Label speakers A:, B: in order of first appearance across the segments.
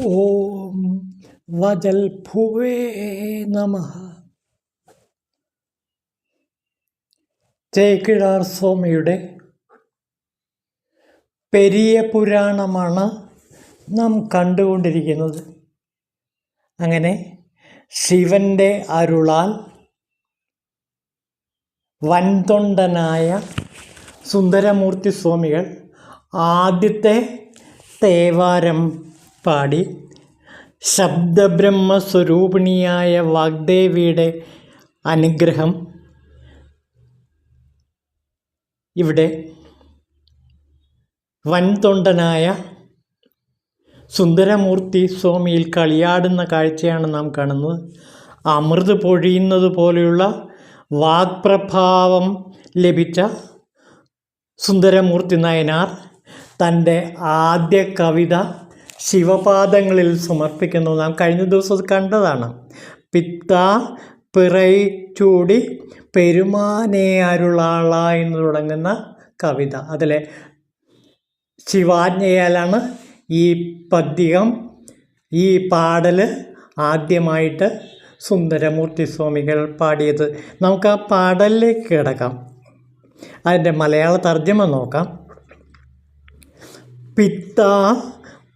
A: ഓം വജൽഭുവേ നമഃ. ചേക്കിഴാർ സ്വാമിയുടെ പെരിയ പുരാണമാണ് നാം കണ്ടുകൊണ്ടിരിക്കുന്നത്. അങ്ങനെ ശിവൻ്റെ അരുളാൽ വൻതൊണ്ടനായ സുന്ദരമൂർത്തി സ്വാമികൾ ആദ്യത്തെ തേവാരം പാടി ശബ്ദബ്രഹ്മസ്വരൂപിണിയായ വാഗ്ദേവിയുടെ അനുഗ്രഹം ഇവിടെ വൻതൊണ്ടനായ സുന്ദരമൂർത്തി സ്വാമിയിൽ കളിയാടുന്ന കാഴ്ചയാണ് നാം കാണുന്നത്. അമൃത് പൊഴിയുന്നത് പോലെയുള്ള വാഗ്പ്രഭാവം ലഭിച്ച സുന്ദരമൂർത്തി നായനാർ തൻ്റെ ആദ്യ കവിത ശിവപാദങ്ങളിൽ സമർപ്പിക്കുന്നു. നാം കഴിഞ്ഞ ദിവസം കണ്ടതാണ്. പിത്ത പിറൈ ചൂടി പെരുമാനേ അരുളാള എന്ന് തുടങ്ങുന്ന കവിത. അതിലെ ശിവാജ്ഞയാലാണ് ഈ പദ്യം, ഈ പാടൽ ആദ്യമായിട്ട് സുന്ദരമൂർത്തി സ്വാമികൾ പാടിയത്. നമുക്ക് ആ പാടലിലേക്ക് കിടക്കാം. അതിൻ്റെ മലയാള തർജ്ജമ നോക്കാം. പിത്ത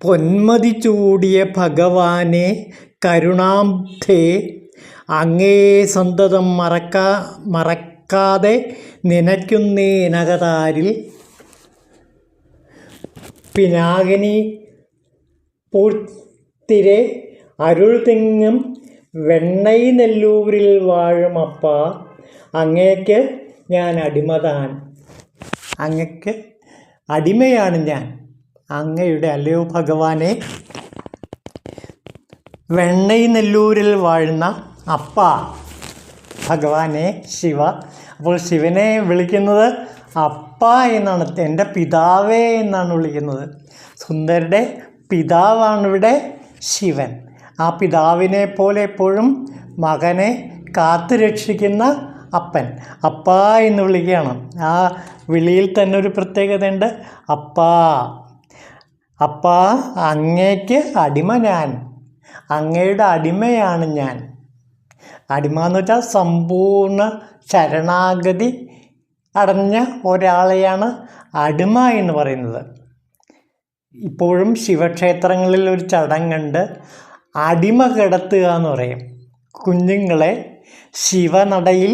A: പൊന്മതി ചൂടിയ ഭഗവാനെ കരുണാബ്ധേ, അങ്ങേ സന്തതം മറക്കാതെ നനയ്ക്കുന്നേനകതാരിൽ പിനാകിനി പൂർത്തിരെ അരുൾ തിങ്ങും വെണ്ണൈ നെല്ലൂരിൽ വാഴുമപ്പ, അങ്ങേക്ക് ഞാൻ അടിമതാൻ. അങ്ങക്ക് അടിമയാണ് ഞാൻ, അങ്ങയുടെ അല്ലയോ ഭഗവാനെ. വെണ്ണൈ നെല്ലൂരിൽ വാഴുന്ന അപ്പ, ഭഗവാനെ ശിവ. അപ്പോൾ ശിവനെ വിളിക്കുന്നത് അപ്പ എന്നാണ്, എൻ്റെ പിതാവേ എന്നാണ് വിളിക്കുന്നത്. സുന്ദരൻ്റെ പിതാവാണ് ഇവിടെ ശിവൻ. ആ പിതാവിനെ പോലെ എപ്പോഴും മകനെ കാത്തു രക്ഷിക്കുന്ന അപ്പൻ അപ്പ എന്ന് വിളിക്കുകയാണ്. ആ വിളിയിൽ തന്നെ ഒരു പ്രത്യേകതയുണ്ട്. അപ്പാ, അപ്പാ അങ്ങേക്ക് അടിമ ഞാൻ, അങ്ങയുടെ അടിമയാണ് ഞാൻ. അടിമ എന്ന് വെച്ചാൽ സമ്പൂർണ്ണ ശരണാഗതി അടഞ്ഞ ഒരാളെയാണ് അടിമ എന്ന് പറയുന്നത്. ഇപ്പോഴും ശിവക്ഷേത്രങ്ങളിൽ ഒരു ചടങ്ങുണ്ട്, അടിമ കിടത്തുക എന്ന് പറയും. കുഞ്ഞുങ്ങളെ ശിവനടയിൽ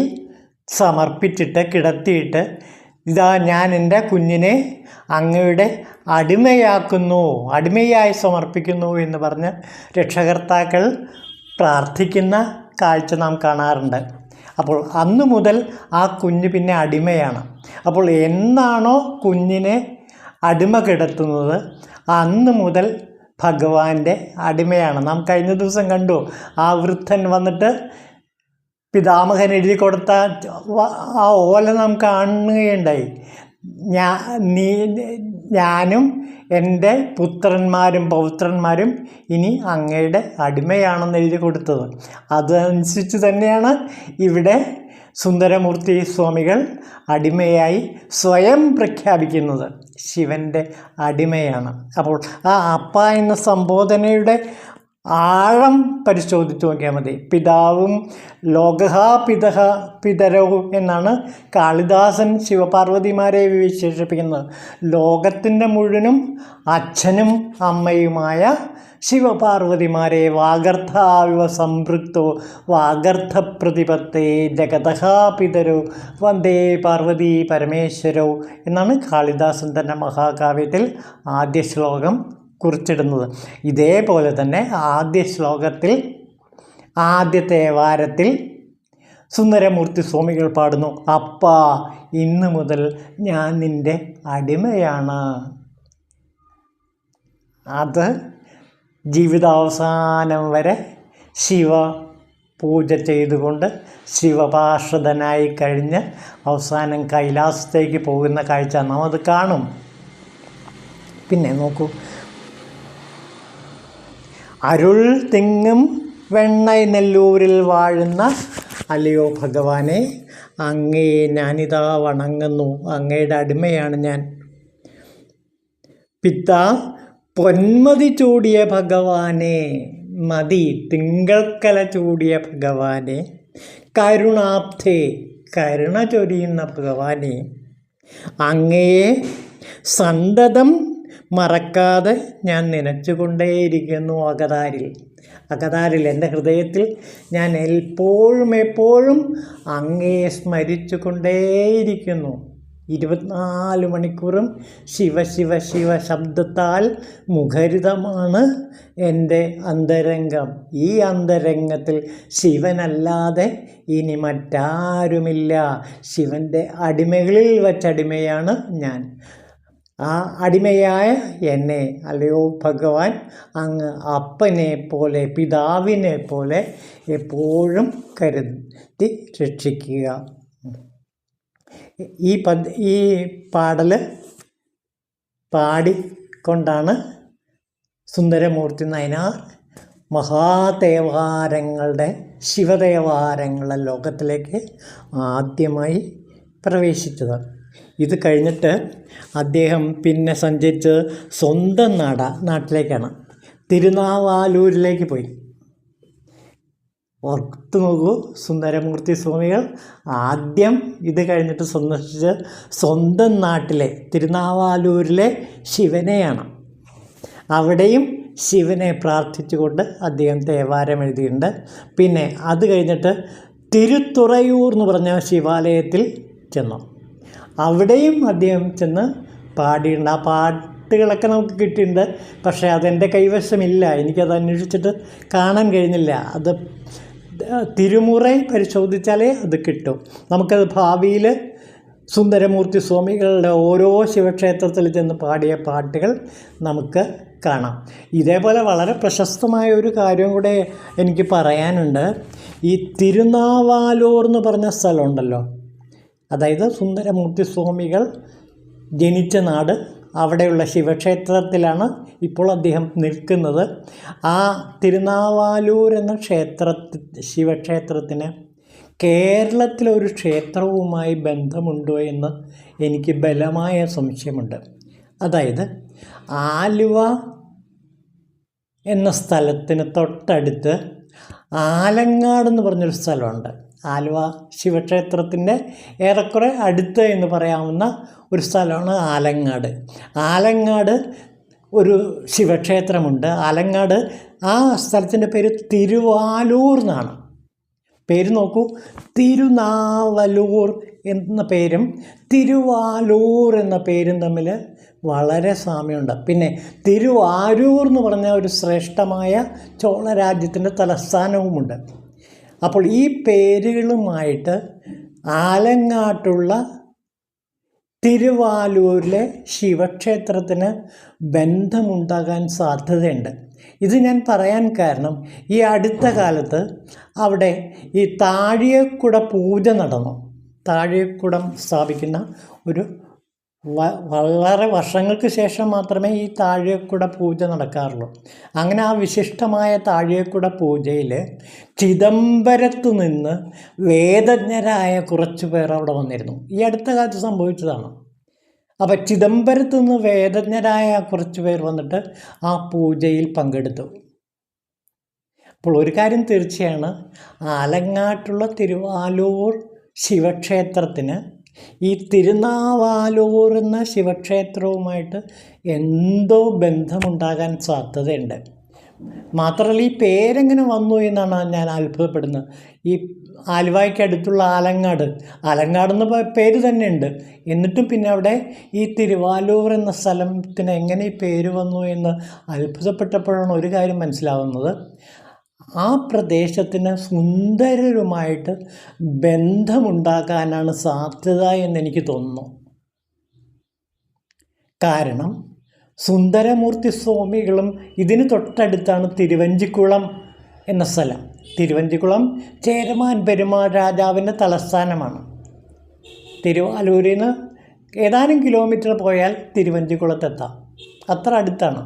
A: സമർപ്പിച്ചിട്ട് കിടത്തിയിട്ട്, ഇതാ ഞാൻ എൻ്റെ കുഞ്ഞിനെ അങ്ങയുടെ അടിമയാക്കുന്നു, അടിമയായി സമർപ്പിക്കുന്നു എന്ന് പറഞ്ഞ് രക്ഷകർത്താക്കൾ പ്രാർത്ഥിക്കുന്ന കാഴ്ച നാം കാണാറുണ്ട്. അപ്പോൾ അന്ന് മുതൽ ആ കുഞ്ഞ് പിന്നെ അടിമയാണ്. അപ്പോൾ എന്നാണോ കുഞ്ഞിനെ അടിമ കിടത്തുന്നത് അന്ന് മുതൽ ഭഗവാന്റെ അടിമയാണ്. നാം കഴിഞ്ഞ ദിവസം കണ്ടു, ആ വൃദ്ധൻ വന്നിട്ട് പിതാമഹൻ എഴുതി കൊടുത്ത ആ ഓല നാം കാണുകയുണ്ടായി. ഞാനും എൻ്റെ പുത്രന്മാരും പൗത്രന്മാരും ഇനി അങ്ങയുടെ അടിമയാണെന്ന് എഴുതി കൊടുത്തത്. അതനുസരിച്ച് തന്നെയാണ് ഇവിടെ സുന്ദരമൂർത്തി സ്വാമികൾ അടിമയായി സ്വയം പ്രഖ്യാപിക്കുന്നത്. ശിവൻ്റെ അടിമയാണ്. അപ്പോൾ ആ അപ്പ എന്ന സംബോധനയുടെ ആഴം പരിശോധിച്ച് നോക്കിയാൽ മതി. പിതാവും ലോകഹ പിതരവും എന്നാണ് കാളിദാസൻ ശിവപാർവതിമാരെ വിശേഷിപ്പിക്കുന്നത്. ലോകത്തിൻ്റെ മുഴുവനും അച്ഛനും അമ്മയുമായ ശിവപാർവതിമാരെ വാഗർഥാവിവ സംപൃക്തോ വാഗർഥ പ്രതിപത്തേ ജഗതഃ പിതരോ വന്ദേ പാർവതി പരമേശ്വരോ എന്നാണ് കാളിദാസൻ തൻ്റെ മഹാകാവ്യത്തിൽ ആദ്യ ശ്ലോകം കുറിച്ചിടുന്നത്. ഇതേപോലെ തന്നെ ആദ്യ ശ്ലോകത്തിൽ ആദ്യത്തെ വാരത്തിൽ സുന്ദരമൂർത്തി സ്വാമികൾ പാടുന്നു, അപ്പാ ഇന്നു മുതൽ ഞാൻ നിൻ്റെ അടിമയാണ്. അത് ജീവിതാവസാനം വരെ ശിവ പൂജ ചെയ്തുകൊണ്ട് ശിവപാർഷദനായി കഴിഞ്ഞ് അവസാനം കൈലാസത്തേക്ക് പോകുന്ന കാഴ്ച നാം അത് കാണും. പിന്നെ നോക്കൂ, അരുൾ തിങ്ങും വെണ്ണൈ നെല്ലൂരിൽ വാഴുന്ന അല്ലയോ ഭഗവാനെ, അങ്ങേ ഞാനിതാ വണങ്ങുന്നു, അങ്ങയുടെ അടിമയാണ് ഞാൻ. പിത്ത പൊന്മതി ചൂടിയ ഭഗവാനെ, മതി തിങ്കൾക്കല ചൂടിയ ഭഗവാനെ, കരുണാബ്ധേ കരുണ ചൊരിയുന്ന ഭഗവാനെ, അങ്ങയെ സന്തതം മറക്കാതെ ഞാൻ നനച്ചുകൊണ്ടേയിരിക്കുന്നു അകതാരിൽ എൻ്റെ ഹൃദയത്തിൽ ഞാൻ എപ്പോഴും അങ്ങയെ സ്മരിച്ചു കൊണ്ടേയിരിക്കുന്നു. 24 മണിക്കൂറും ശിവ ശിവ ശിവ ശബ്ദത്താൽ മുഖരിതമാണ് എൻ്റെ അന്തരംഗം. ഈ അന്തരംഗത്തിൽ ശിവനല്ലാതെ ഇനി മറ്റാരുമില്ല. ശിവൻ്റെ അടിമകളിൽ വച്ചടിമയാണ് ഞാൻ. ആ അടിമയായ എന്നെ അല്ലയോ ഭഗവാൻ, അങ്ങ് അപ്പനെ പോലെ പിതാവിനെ പോലെ എപ്പോഴും കരുതി രക്ഷിക്കുക. ഈ പാടൽ പാടിക്കൊണ്ടാണ് സുന്ദരമൂർത്തി നയനാർ മഹാദേവാരങ്ങളുടെ ശിവദേവാരങ്ങളുടെ ലോകത്തിലേക്ക് ആദ്യമായി പ്രവേശിച്ചത്. ഇത് കഴിഞ്ഞിട്ട് അദ്ദേഹം പിന്നെ സഞ്ചരിച്ചത് സ്വന്തം നാട്ടിലേക്കാണ്, തിരുനാവാലൂരിലേക്ക് പോയി. ഓർത്തു നോക്കൂ, സുന്ദരമൂർത്തി സ്വാമികൾ ആദ്യം ഇത് കഴിഞ്ഞിട്ട് സന്ദർശിച്ച് സ്വന്തം നാട്ടിലെ തിരുനാവാലൂരിലെ ശിവനെയാണ്. അവിടെയും ശിവനെ പ്രാർത്ഥിച്ചുകൊണ്ട് അദ്ദേഹം തേവാരം എഴുതിയിട്ടുണ്ട്. പിന്നെ അത് കഴിഞ്ഞിട്ട് തിരുത്തുറയൂർ എന്ന് പറഞ്ഞ ശിവാലയത്തിൽ ചെന്നു. അവിടെയും അദ്ദേഹം ചെന്ന് പാടിയിട്ടുണ്ട്. ആ പാട്ടുകളൊക്കെ നമുക്ക് കിട്ടിയിട്ടുണ്ട്. പക്ഷേ അതെൻ്റെ കൈവശമില്ല, എനിക്കത് അന്വേഷിച്ചിട്ട് കാണാൻ കഴിഞ്ഞില്ല. അത് തിരുമുറ പരിശോധിച്ചാലേ അത് കിട്ടും. നമുക്കത് ഭാവിയിൽ സുന്ദരമൂർത്തി സ്വാമികളുടെ ഓരോ ശിവക്ഷേത്രത്തിൽ ചെന്ന് പാടിയ പാട്ടുകൾ നമുക്ക് കാണാം. ഇതേപോലെ വളരെ പ്രശസ്തമായ ഒരു കാര്യം കൂടെ എനിക്ക് പറയാനുണ്ട്. ഈ തിരുനാവാലൂർ എന്ന് പറഞ്ഞ സ്ഥലമുണ്ടല്ലോ, അതായത് സുന്ദരമൂർത്തി സ്വാമികൾ ജനിച്ച നാട്, അവിടെയുള്ള ശിവക്ഷേത്രത്തിലാണ് ഇപ്പോൾ അദ്ദേഹം നിൽക്കുന്നത്. ആ തിരുനാവാലൂർ എന്ന ശിവക്ഷേത്രത്തിന് കേരളത്തിലൊരു ക്ഷേത്രവുമായി ബന്ധമുണ്ടോ എന്ന് എനിക്ക് ബലമായ സംശയമുണ്ട്. അതായത് ആലുവ എന്ന സ്ഥലത്തിന് തൊട്ടടുത്ത് ആലങ്ങാട് എന്ന് പറഞ്ഞൊരു സ്ഥലമുണ്ട്. ആലുവ ശിവക്ഷേത്രത്തിൻ്റെ ഏറെക്കുറെ അടുത്ത് എന്ന് പറയാവുന്ന ഒരു സ്ഥലമാണ് ആലങ്ങാട്. ആലങ്ങാട് ഒരു ശിവക്ഷേത്രമുണ്ട്. ആലങ്ങാട് ആ സ്ഥലത്തിൻ്റെ പേര് തിരുവാലൂർ എന്നാണ്. പേര് നോക്കൂ, തിരുനാവലൂർ എന്ന പേരും തിരുവാലൂർ എന്ന പേരും തമ്മിൽ വളരെ സാമ്യമുണ്ട്. പിന്നെ തിരുവാരൂർ എന്ന് പറഞ്ഞ ഒരു ശ്രേഷ്ഠമായ ചോള രാജ്യത്തിൻ്റെ തലസ്ഥാനവുമുണ്ട്. അപ്പോൾ ഈ പേരുകളുമായിട്ട് ആലങ്ങാട്ടുള്ള തിരുവാലൂരിലെ ശിവക്ഷേത്രത്തിന് ബന്ധമുണ്ടാകാൻ സാധ്യതയുണ്ട്. ഇത് ഞാൻ പറയാൻ കാരണം, ഈ അടുത്ത കാലത്ത് അവിടെ ഈ താഴികക്കുട പൂജ നടന്നു. താഴികക്കുടം സ്ഥാപിക്കുന്ന ഒരു വളരെ വർഷങ്ങൾക്ക് ശേഷം മാത്രമേ ഈ താഴികക്കുട പൂജ നടക്കാറുള്ളൂ. അങ്ങനെ ആ വിശിഷ്ടമായ താഴികക്കുട പൂജയിൽ ചിദംബരത്തു നിന്ന് വേദജ്ഞരായ കുറച്ച് പേർ അവിടെ വന്നിരുന്നു. ഈ അടുത്ത കാലത്ത് സംഭവിച്ചതാണ്. അപ്പോൾ ചിദംബരത്തു നിന്ന് വേദജ്ഞരായ കുറച്ച് പേർ വന്നിട്ട് ആ പൂജയിൽ പങ്കെടുത്തു. അപ്പോൾ ഒരു കാര്യം തീർച്ചയാണ്, ആലങ്ങാട്ടുള്ള തിരുവാലൂർ ശിവക്ഷേത്രത്തിന് ഈ തിരുനാവാലൂർ എന്ന ശിവക്ഷേത്രവുമായിട്ട് എന്തോ ബന്ധമുണ്ടാകാൻ സാധ്യതയുണ്ട്. മാത്രമല്ല, ഈ പേരെങ്ങനെ വന്നു എന്നാണ് ഞാൻ അത്ഭുതപ്പെടുന്നത്. ഈ ആലുവയ്ക്ക് അടുത്തുള്ള ആലങ്ങാട് എന്ന പേര് തന്നെയുണ്ട്. എന്നിട്ടും പിന്നെ അവിടെ ഈ തിരുവാലൂർ എന്ന സ്ഥലത്തിന് എങ്ങനെ ഈ പേര് വന്നു എന്ന് അത്ഭുതപ്പെട്ടപ്പോഴാണ് ഒരു കാര്യം മനസ്സിലാവുന്നത്. ആ പ്രദേശത്തിന് സുന്ദരരുമായിട്ട് ബന്ധമുണ്ടാക്കാനാണ് സാധ്യത എന്നെനിക്ക് തോന്നുന്നു. കാരണം സുന്ദരമൂർത്തി സ്വാമികളും ഇതിന് തൊട്ടടുത്താണ് തിരുവഞ്ചിക്കുളം എന്ന സ്ഥലം. തിരുവഞ്ചിക്കുളം ചേരമാൻ പെരുമാൾ രാജാവിൻ്റെ തലസ്ഥാനമാണ്. തിരുവാലൂരിൽ നിന്ന് ഏതാനും കിലോമീറ്റർ പോയാൽ തിരുവഞ്ചിക്കുളത്തെത്താം, അത്ര അടുത്താണ്.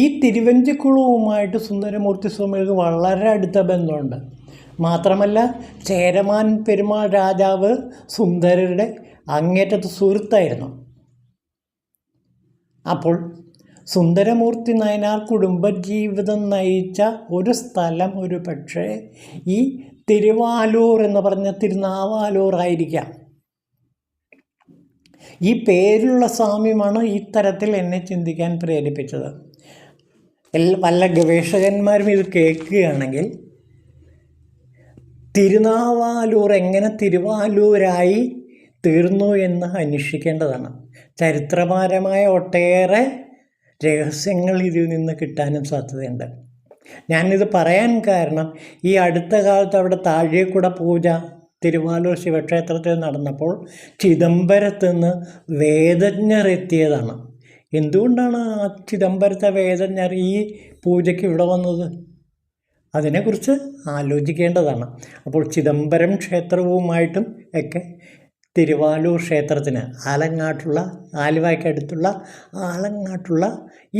A: ഈ തിരുവഞ്ചിക്കുളവുമായിട്ട് സുന്ദരമൂർത്തി സ്വാമികൾക്ക് വളരെ അടുത്ത ബന്ധമുണ്ട്. മാത്രമല്ല, ചേരമാൻ പെരുമാൾ രാജാവ് സുന്ദരരുടെ അങ്ങേറ്റത്ത് സുഹൃത്തായിരുന്നു. അപ്പോൾ സുന്ദരമൂർത്തി നായനാർ കുടുംബജീവിതം നയിച്ച ഒരു സ്ഥലം ഒരു പക്ഷേ ഈ തിരുവാലൂർ എന്ന് പറഞ്ഞ തിരുനാവാലൂർ ആയിരിക്കാം. ഈ പേരുള്ള സാമ്യമാണ് ഇത്തരത്തിൽ എന്നെ ചിന്തിക്കാൻ പ്രേരിപ്പിച്ചത്. വല്ല ഗവേഷകന്മാരും ഇത് കേൾക്കുകയാണെങ്കിൽ തിരുനാവാലൂർ എങ്ങനെ തിരുവാലൂരായി തീർന്നു എന്ന് അന്വേഷിക്കേണ്ടതാണ്. ചരിത്രപരമായ ഒട്ടേറെ രഹസ്യങ്ങൾ ഇതിൽ നിന്ന് കിട്ടാനും സാധ്യതയുണ്ട്. ഞാനിത് പറയാൻ കാരണം ഈ അടുത്ത കാലത്ത് അവിടെ താഴേക്കുട പൂജ തിരുവാലൂർ ശിവക്ഷേത്രത്തിൽ നടന്നപ്പോൾ ചിദംബരത്ത് നിന്ന് വേദജ്ഞർ എത്തിയതാണ്. എന്തുകൊണ്ടാണ് ആ ചിദംബരത്തെ വേദജ്ഞർ ഈ പൂജയ്ക്ക് ഇവിടെ വന്നത്? അതിനെക്കുറിച്ച് ആലോചിക്കേണ്ടതാണ്. അപ്പോൾ ചിദംബരം ക്ഷേത്രവുമായിട്ടും ഒക്കെ തിരുവാലൂർ ക്ഷേത്രത്തിന് ആലുവയ്ക്കടുത്തുള്ള ആലങ്ങാട്ടുള്ള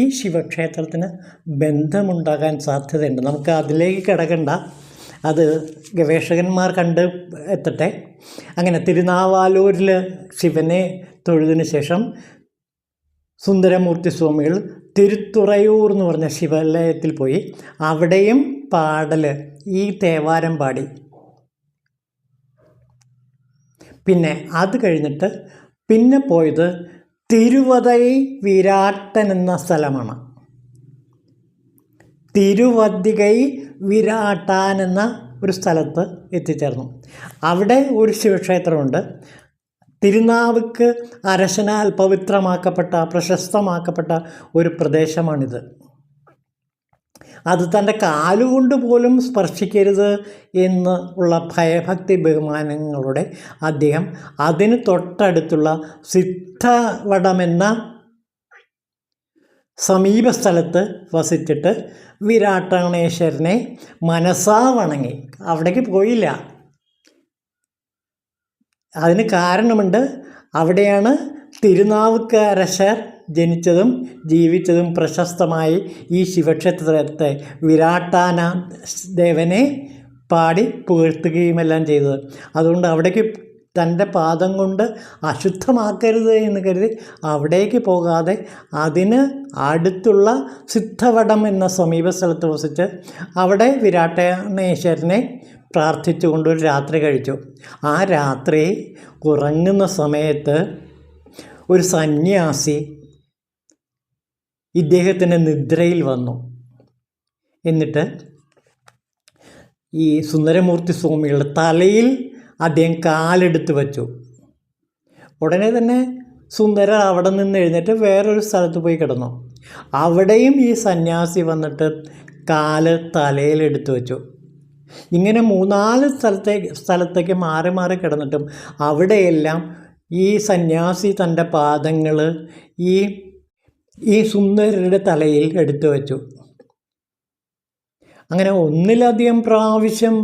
A: ഈ ശിവക്ഷേത്രത്തിന് ബന്ധമുണ്ടാകാൻ സാധ്യതയുണ്ട്. നമുക്ക് അതിലേക്ക് കിടക്കണ്ട, അത് ഗവേഷകന്മാർ കണ്ട് എത്തട്ടെ. അങ്ങനെ തിരുനാവാലൂരിൽ ശിവനെ തൊഴുതിന് ശേഷം സുന്ദരമൂർത്തി സ്വാമികൾ തിരുത്തുറയൂർ എന്ന് പറഞ്ഞ ശിവാലയത്തിൽ പോയി അവിടെയും പാടൽ ഈ തേവാരം പാടി. പിന്നെ അത് കഴിഞ്ഞിട്ട് പിന്നെ പോയത് തിരുവതൈ വിരാട്ടൻ എന്ന സ്ഥലമാണ്. തിരുവതികൈ വിരാട്ടാൻ എന്ന ഒരു സ്ഥലത്ത് എത്തിച്ചേർന്നു. അവിടെ ഒരു ശിവക്ഷേത്രമുണ്ട്. തിരുനാവുക്ക് അരശനാൽ പവിത്രമാക്കപ്പെട്ട പ്രശസ്തമാക്കപ്പെട്ട ഒരു പ്രദേശമാണിത്. അത് തൻ്റെ കാലുകൊണ്ട് പോലും സ്പർശിക്കരുത് എന്ന് ഉള്ള ഭയഭക്തി ബഹുമാനങ്ങളോടെ അദ്ദേഹം അതിന് തൊട്ടടുത്തുള്ള സിദ്ധവടമെന്ന സമീപ സ്ഥലത്ത് വസിച്ചിട്ട് വിരാട്ടണേശ്വരനെ മനസാ വണങ്ങി. അവിടേക്ക് പോയില്ല. അതിന് കാരണമുണ്ട്. അവിടെയാണ് തിരുനാവുക്കരശർ ജനിച്ചതും ജീവിച്ചതും. പ്രശസ്തമായി ഈ ശിവക്ഷേത്രത്തെ വിരാട്ടാന ദേവനെ പാടി പുകഴ്ത്തുകയുമെല്ലാം ചെയ്തത്. അതുകൊണ്ട് അവിടേക്ക് തൻ്റെ പാദം കൊണ്ട് അശുദ്ധമാക്കരുത് എന്ന് കരുതി അവിടേക്ക് പോകാതെ അതിന് അടുത്തുള്ള സിദ്ധവടം എന്ന സമീപ സ്ഥലത്ത് വസിച്ച് അവിടെ വിരാട്ടേശ്വരനെ പ്രാർത്ഥിച്ചുകൊണ്ട് ഒരു രാത്രി കഴിച്ചു. ആ രാത്രി ഉറങ്ങുന്ന സമയത്ത് ഒരു സന്യാസി ഇദ്ദേഹത്തിൻ്റെ നിദ്രയിൽ വന്നു. എന്നിട്ട് ഈ സുന്ദരമൂർത്തി സ്വാമികളുടെ തലയിൽ അദ്ദേഹം കാലെടുത്ത് വച്ചു. ഉടനെ തന്നെ സുന്ദരർ അവിടെ നിന്ന് എഴുന്നേറ്റ് വേറൊരു സ്ഥലത്ത് പോയി കിടന്നു. അവിടെയും ഈ സന്യാസി വന്നിട്ട് കാല് തലയിലെടുത്ത് വെച്ചു. ഇങ്ങനെ 3-4 സ്ഥലത്തേക്ക് മാറി മാറി കിടന്നിട്ടും അവിടെയെല്ലാം ഈ സന്യാസി തൻ്റെ പാദങ്ങൾ ഈ സുന്ദരരുടെ തലയിൽ എടുത്തു വച്ചു. അങ്ങനെ ഒന്നിലധികം പ്രാവശ്യം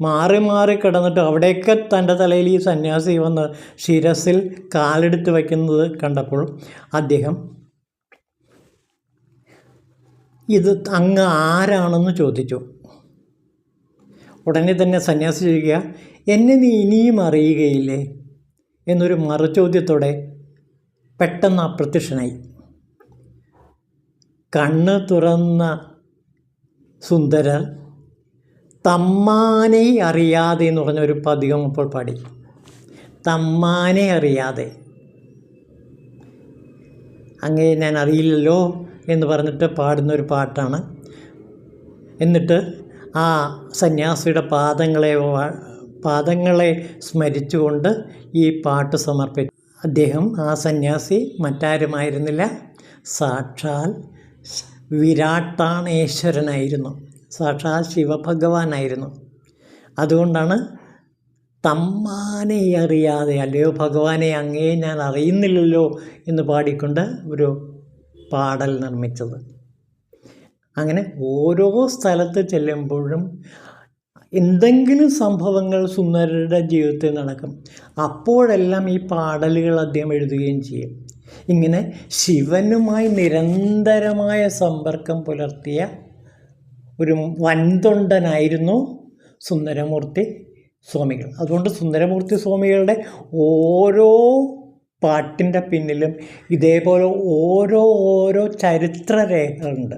A: മാറി മാറി കിടന്നിട്ട് അവിടെയൊക്കെ തൻ്റെ തലയിൽ ഈ സന്യാസി വന്ന് ശിരസിൽ കാലെടുത്ത് വയ്ക്കുന്നത് കണ്ടപ്പോൾ അദ്ദേഹം ഇത് അങ്ങ് ആരാണെന്ന് ചോദിച്ചു. ഉടനെ തന്നെ സന്യാസി ചോദിക്കുക, എന്നെ നീ ഇനിയും അറിയുകയില്ലേ എന്നൊരു മറുചോദ്യത്തോടെ പെട്ടെന്ന് അപ്രത്യക്ഷനായി. കണ്ണ് തുറന്ന സുന്ദരർ തമ്മാനെ അറിയാതെ എന്ന് പറഞ്ഞൊരു പദ്യം ഇപ്പോൾ പാടി. തമ്മാനെ അറിയാതെ, അങ്ങേ ഞാൻ അറിയില്ലല്ലോ എന്ന് പറഞ്ഞിട്ട് പാടുന്നൊരു പാട്ടാണ്. എന്നിട്ട് ആ സന്യാസിയുടെ പാദങ്ങളെ സ്മരിച്ചുകൊണ്ട് ഈ പാട്ട് സമർപ്പിച്ചു. ആ സന്യാസി മറ്റാരുമായിരുന്നില്ല, സാക്ഷാൽ വിരാട്ടാണേശ്വരനായിരുന്നു, സാക്ഷാൽ ശിവഭഗവാനായിരുന്നു. അതുകൊണ്ടാണ് തമ്മാനെ അറിയാതെ, അല്ലയോ ഭഗവാനെ അങ്ങേ ഞാൻ അറിയുന്നില്ലല്ലോ എന്ന് പാടിക്കൊണ്ട് ഒരു പാടൽ നിർമ്മിച്ചത്. അങ്ങനെ ഓരോ സ്ഥലത്ത് ചെല്ലുമ്പോഴും എന്തെങ്കിലും സംഭവങ്ങൾ സുന്ദരരുടെ ജീവിതത്തിൽ നടക്കും. അപ്പോഴെല്ലാം ഈ പാടലുകൾ അദ്ദേഹം എഴുതുകയും ചെയ്യും. ഇങ്ങനെ ശിവനുമായി നിരന്തരമായ സമ്പർക്കം പുലർത്തിയ ഒരു വൻതൊണ്ടനായിരുന്നു സുന്ദരമൂർത്തി സ്വാമികൾ. അതുകൊണ്ട് സുന്ദരമൂർത്തി സ്വാമികളുടെ ഓരോ പാട്ടിൻ്റെ പിന്നിലും ഇതേപോലെ ഓരോ ചരിത്രരേഖകളുണ്ട്.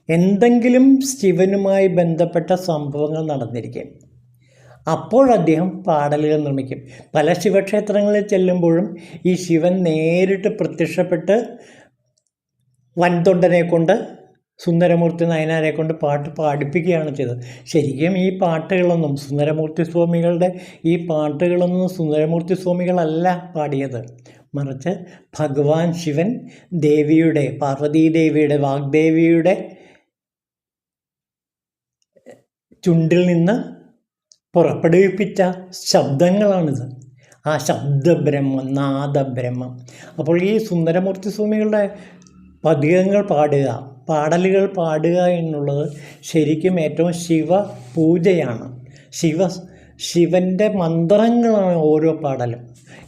A: എന്തെങ്കിലും ശിവനുമായി ബന്ധപ്പെട്ട സംഭവങ്ങൾ നടന്നിരിക്കും. അപ്പോൾ അദ്ദേഹം പാടലുകൾ നിർമ്മിക്കും. പല ശിവക്ഷേത്രങ്ങളിൽ ചെല്ലുമ്പോഴും ഈ ശിവൻ നേരിട്ട് പ്രത്യക്ഷപ്പെട്ട് വൻതൊണ്ടനെ കൊണ്ട്, സുന്ദരമൂർത്തി നായനാരെ കൊണ്ട് പാട്ട് പാടിപ്പിക്കുകയാണ് ചെയ്തത്. ശരിക്കും ഈ പാട്ടുകളൊന്നും സുന്ദരമൂർത്തി സ്വാമികളുടെ ഈ പാട്ടുകളൊന്നും സുന്ദരമൂർത്തി സ്വാമികളല്ല പാടിയത്. മറിച്ച് ഭഗവാൻ ശിവൻ ദേവിയുടെ, പാർവതീദേവിയുടെ, വാഗ്ദേവിയുടെ ചുണ്ടിൽ നിന്ന് പുറപ്പെടുവിപ്പിച്ച ശബ്ദങ്ങളാണിത്. ആ ശബ്ദബ്രഹ്മം, നാദബ്രഹ്മം. അപ്പോൾ ഈ സുന്ദരമൂർത്തി സ്വാമികളുടെ പദ്യങ്ങൾ പാടുക, പാടലുകൾ പാടുക എന്നുള്ളത് ശരിക്കും ഏറ്റവും ശിവ പൂജയാണ്. ശിവൻ്റെ മന്ത്രങ്ങളാണ് ഓരോ പാടലും.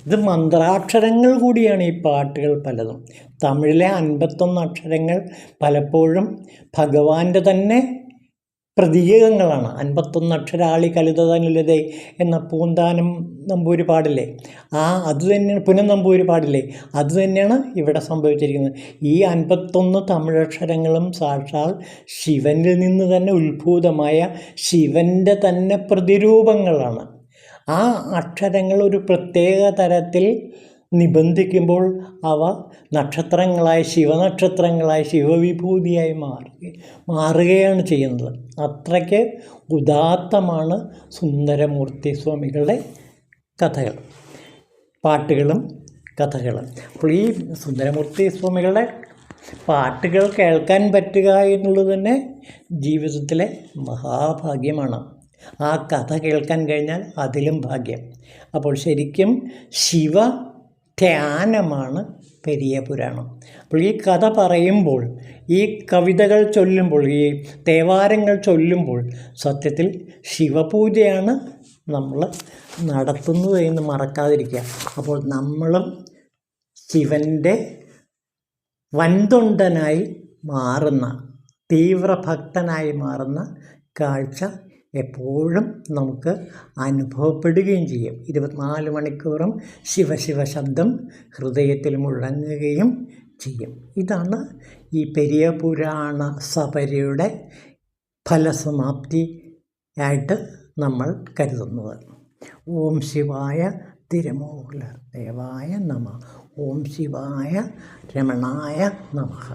A: ഇത് മന്ത്രാക്ഷരങ്ങൾ കൂടിയാണ് ഈ പാട്ടുകൾ പലതും. തമിഴിലെ 51 അക്ഷരങ്ങൾ പലപ്പോഴും ഭഗവാന്റെ തന്നെ പ്രതീകങ്ങളാണ്. 51 അക്ഷരാളി കലിതനിലതേ എന്ന പൂന്താനം നമ്പൂരി പാടില്ലേ, അത് തന്നെയാണ്. പുനം നമ്പൂരി പാടില്ലേ, അത് തന്നെയാണ് ഇവിടെ സംഭവിച്ചിരിക്കുന്നത്. ഈ 51 തമിഴക്ഷരങ്ങളും സാക്ഷാൽ ശിവനിൽ നിന്ന് തന്നെ ഉത്ഭൂതമായ ശിവൻ്റെ തന്നെ പ്രതിരൂപങ്ങളാണ്. ആ അക്ഷരങ്ങൾ ഒരു പ്രത്യേക തരത്തിൽ നിബന്ധിക്കുമ്പോൾ അവ നക്ഷത്രങ്ങളായി, ശിവനക്ഷത്രങ്ങളായി, ശിവവിഭൂതിയായി മാറുകയാണ് ചെയ്യുന്നത്. അത്രയ്ക്ക് ഉദാത്തമാണ് സുന്ദരമൂർത്തി സ്വാമികളുടെ കഥകൾ, പാട്ടുകളും കഥകളും. അപ്പോൾ ഈ സുന്ദരമൂർത്തി സ്വാമികളുടെ പാട്ടുകൾ കേൾക്കാൻ പറ്റുക എന്നുള്ളത് തന്നെ ജീവിതത്തിലെ മഹാഭാഗ്യമാണ്. ആ കഥ കേൾക്കാൻ കഴിഞ്ഞാൽ അതിലും ഭാഗ്യം. അപ്പോൾ ശരിക്കും ശിവ ധ്യാനമാണ് പെരിയ പുരാണം. അപ്പോൾ ഈ കഥ പറയുമ്പോൾ, ഈ കവിതകൾ ചൊല്ലുമ്പോൾ, ഈ തേവാരങ്ങൾ ചൊല്ലുമ്പോൾ സത്യത്തിൽ ശിവപൂജയാണ് നമ്മൾ നടത്തുന്നത് എന്ന് മറക്കാതിരിക്കുക. അപ്പോൾ നമ്മളും ശിവൻ്റെ വൻതൊണ്ടനായി മാറുന്ന, തീവ്രഭക്തനായി മാറുന്ന കാഴ്ച എപ്പോഴും നമുക്ക് അനുഭവപ്പെടുകയും ചെയ്യും. 24 മണിക്കൂറും ശിവശിവ ശബ്ദം ഹൃദയത്തിൽ മുഴങ്ങുകയും ചെയ്യും. ഇതാണ് ഈ പെരിയ പുരാണ സപര്യയുടെ ഫലസമാപ്തി ആയിട്ട് നമ്മൾ കരുതുന്നത്. ഓം ശിവായ തിരുമൂല ദേവായ നമഃ. ഓം ശിവായ രമണായ നമഃ.